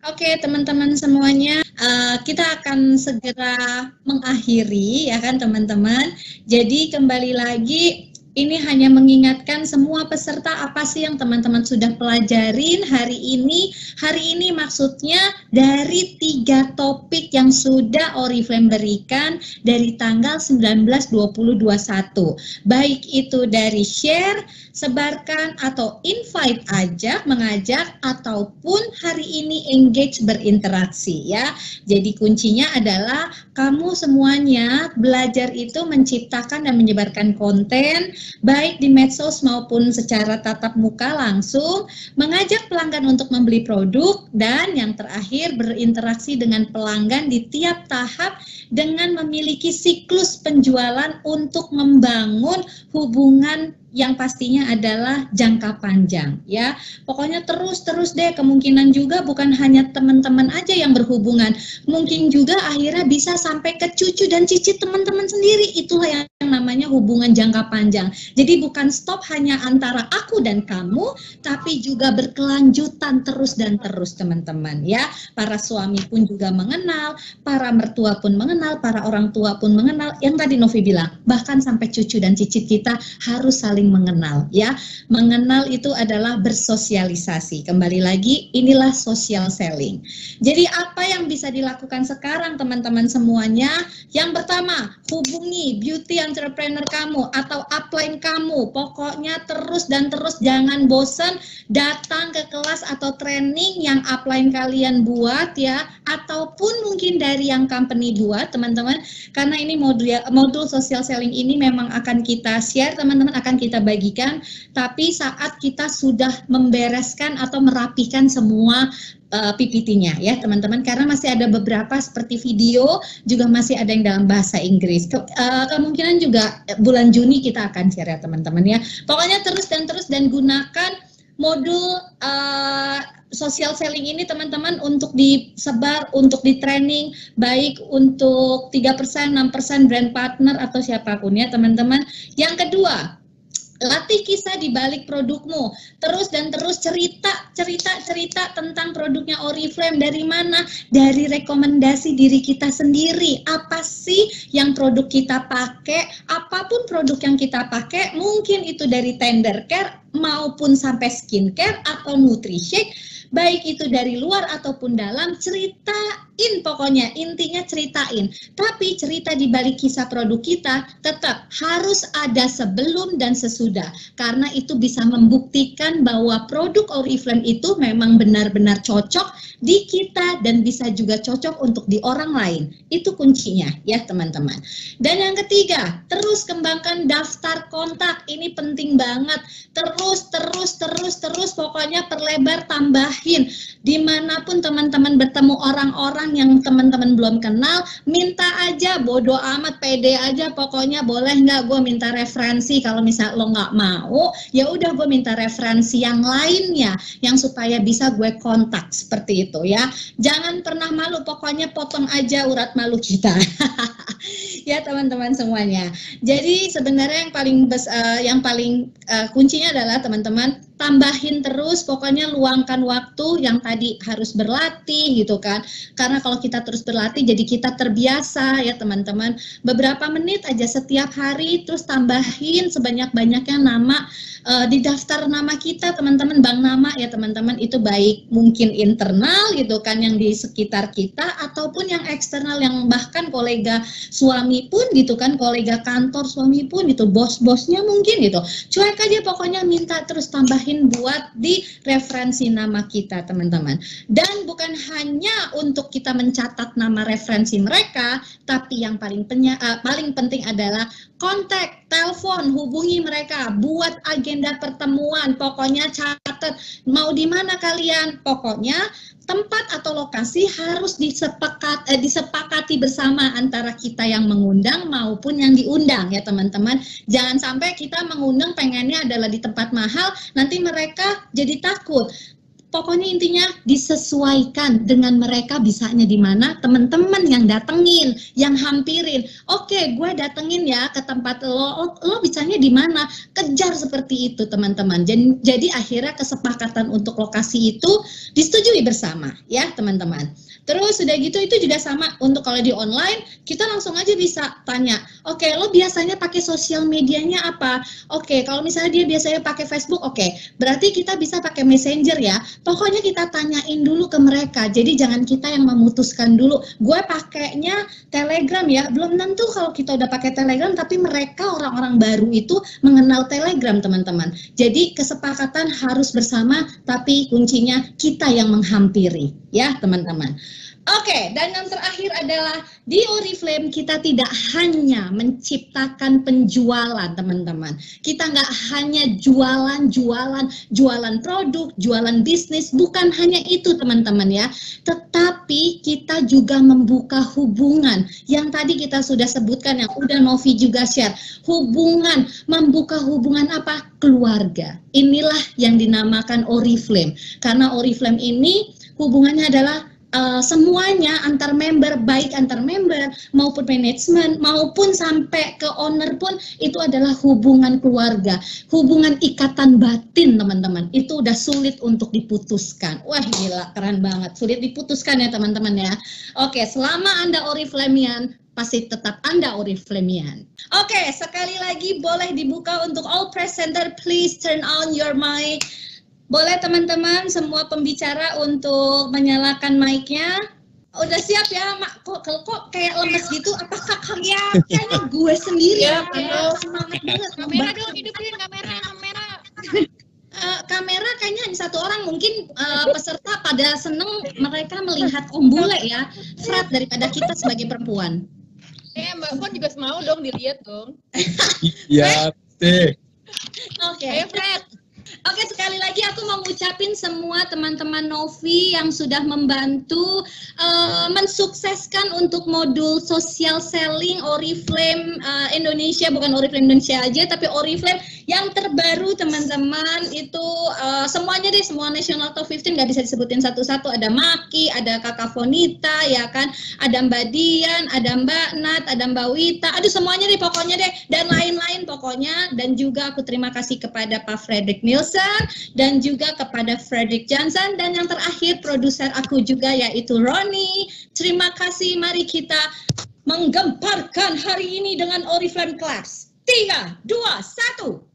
Oke, teman-teman semuanya, kita akan segera mengakhiri, ya kan teman-teman. Jadi kembali lagi, ini hanya mengingatkan semua peserta apa sih yang teman-teman sudah pelajarin hari ini. Hari ini maksudnya dari 3 topik yang sudah Oriflame berikan dari tanggal 19, 20, 21. Baik itu dari share, sebarkan, atau invite ajak, mengajak, ataupun hari ini engage berinteraksi ya. Jadi kuncinya adalah kamu semuanya belajar itu menciptakan dan menyebarkan konten baik di medsos maupun secara tatap muka langsung, mengajak pelanggan untuk membeli produk, dan yang terakhir berinteraksi dengan pelanggan di tiap tahap dengan memiliki siklus penjualan untuk membangun hubungan yang pastinya adalah jangka panjang ya. Pokoknya terus deh, kemungkinan juga bukan hanya teman-teman aja yang berhubungan, mungkin juga akhirnya bisa sampai ke cucu dan cicit teman-teman sendiri. Itulah yang namanya hubungan jangka panjang. Jadi bukan stop hanya antara aku dan kamu, tapi juga berkelanjutan terus dan terus teman-teman ya. Para suami pun juga mengenal, para mertua pun mengenal, para orang tua pun mengenal. Yang tadi Novi bilang, bahkan sampai cucu dan cicit kita harus saling mengenal ya. Mengenal itu adalah bersosialisasi. Kembali lagi, inilah social selling. Jadi apa yang bisa dilakukan sekarang teman-teman semuanya? Yang pertama, hubungi beauty entrepreneur kamu atau upline kamu. Pokoknya terus dan terus, jangan bosan datang ke kelas atau training yang upline kalian buat ya, ataupun mungkin dari yang company buat teman-teman. Karena ini modul social selling ini memang akan kita share teman-teman, akan kita bagikan, tapi saat kita sudah membereskan atau merapikan semua PPT-nya ya teman-teman, karena masih ada beberapa seperti video juga masih ada yang dalam bahasa Inggris. Kemungkinan juga bulan Juni kita akan share ya teman-teman ya. Pokoknya terus dan gunakan modul social selling ini teman-teman untuk disebar, untuk di training, baik untuk 3%, 6% brand partner atau siapapun ya teman-teman. Yang kedua, latih kisah di balik produkmu. Terus dan terus cerita tentang produknya Oriflame. Dari mana? Dari rekomendasi diri kita sendiri. Apa sih yang produk kita pakai? Apapun produk yang kita pakai, mungkin itu dari tender care maupun sampai skincare atau nutrishake, baik itu dari luar ataupun dalam, ceritain, pokoknya intinya ceritain. Tapi cerita di balik kisah produk kita tetap harus ada sebelum dan sesudah, karena itu bisa membuktikan bahwa produk Oriflame itu memang benar-benar cocok di kita dan bisa juga cocok untuk di orang lain. Itu kuncinya ya teman-teman. Dan yang ketiga, terus kembangkan daftar kontak. Ini penting banget. Terus pokoknya perlebar, tambahin. Dimanapun teman-teman bertemu orang-orang yang teman-teman belum kenal, minta aja, bodo amat, pede aja, pokoknya boleh nggak gue minta referensi. Kalau misal lo nggak mau, ya udah gue minta referensi yang lainnya yang supaya bisa gue kontak, seperti itu ya. Jangan pernah malu, pokoknya potong aja urat malu kita. Ya teman-teman semuanya. Jadi sebenarnya yang paling kuncinya adalah teman-teman tambahin terus, pokoknya luangkan waktu. Yang tadi harus berlatih gitu kan, karena kalau kita terus berlatih jadi kita terbiasa ya teman-teman. Beberapa menit aja setiap hari, terus tambahin sebanyak-banyaknya nama di daftar nama kita teman-teman, bank nama ya teman-teman. Itu baik mungkin internal gitu kan yang di sekitar kita, ataupun yang eksternal, yang bahkan kolega suami pun gitu kan, kolega kantor suami pun gitu, bos-bosnya mungkin gitu. Cuek aja pokoknya, minta terus tambahin buat di referensi nama kita teman-teman. Dan bukan hanya untuk kita mencatat nama referensi mereka, tapi yang paling penting adalah kontak, telepon, hubungi mereka, buat agenda pertemuan, pokoknya catat mau di mana kalian, pokoknya tempat atau lokasi harus disepakati bersama antara kita yang mengundang maupun yang diundang ya teman-teman. Jangan sampai kita mengundang pengennya adalah di tempat mahal, nanti mereka jadi takut. Pokoknya intinya disesuaikan dengan mereka bisanya di mana, teman-teman yang datengin, yang hampirin. Oke, gue datengin ya ke tempat lo bisanya di mana? Kejar seperti itu teman-teman. Jadi akhirnya kesepakatan untuk lokasi itu disetujui bersama ya teman-teman. Terus sudah gitu itu juga sama untuk kalau di online kita langsung aja bisa tanya, oke, lo biasanya pakai sosial medianya apa? Oke, kalau misalnya dia biasanya pakai Facebook, oke, berarti kita bisa pakai Messenger ya. Pokoknya kita tanyain dulu ke mereka. Jadi jangan kita yang memutuskan dulu. Gue pakainya Telegram ya. Belum tentu kalau kita udah pakai Telegram, tapi mereka orang-orang baru itu mengenal Telegram teman-teman. Jadi kesepakatan harus bersama, tapi kuncinya kita yang menghampiri ya teman-teman. Oke, dan yang terakhir adalah di Oriflame kita tidak hanya menciptakan penjualan teman-teman. Kita nggak hanya jualan produk, jualan bisnis, bukan hanya itu teman-teman ya. Tetapi kita juga membuka hubungan yang tadi kita sudah sebutkan, yang udah Novi juga share. Hubungan, membuka hubungan apa? Keluarga. Inilah yang dinamakan Oriflame. Karena Oriflame ini hubungannya adalah semuanya antar member, baik antar member maupun manajemen maupun sampai ke owner pun itu adalah hubungan keluarga, hubungan ikatan batin teman-teman. Itu udah sulit untuk diputuskan. Wah gila, keren banget, sulit diputuskan ya teman-teman ya. Oke, selama Anda Oriflamian pasti tetap Anda Oriflamian. Oke, sekali lagi boleh dibuka untuk all presenter, please turn on your mic. Boleh teman-teman semua pembicara untuk menyalakan mic-nya. Udah siap ya, Mak? Kok kayak lemes gitu? Apakah kayaknya gue sendiri ya? Semangat banget. Kamera dong, hidupin kamera. Kamera kayaknya hanya satu orang. Mungkin peserta pada seneng mereka melihat Om Bule ya. Fred daripada kita sebagai perempuan. Mbak Fon juga mau dong dilihat dong. Iya, pasti. Oke. Ayo Fred. Oke, sekali lagi aku mau ngucapin semua teman-teman Novi yang sudah membantu mensukseskan untuk modul social selling Oriflame Indonesia, bukan Oriflame Indonesia aja, tapi Oriflame yang terbaru teman-teman itu semuanya deh, semua National Top 15 nggak bisa disebutin satu-satu. Ada Maki, ada Kakak Fonita, ya kan, ada Mbak Dian, ada Mbak Nat, ada Mbak Wita, aduh semuanya deh pokoknya deh, dan lain-lain pokoknya. Dan juga aku terima kasih kepada Pak Fredrik Nielsen dan juga kepada Fredrik Johnson, dan yang terakhir produser aku juga yaitu Roni. Terima kasih, mari kita menggemparkan hari ini dengan Oriflame Claps. 3, 2, 1.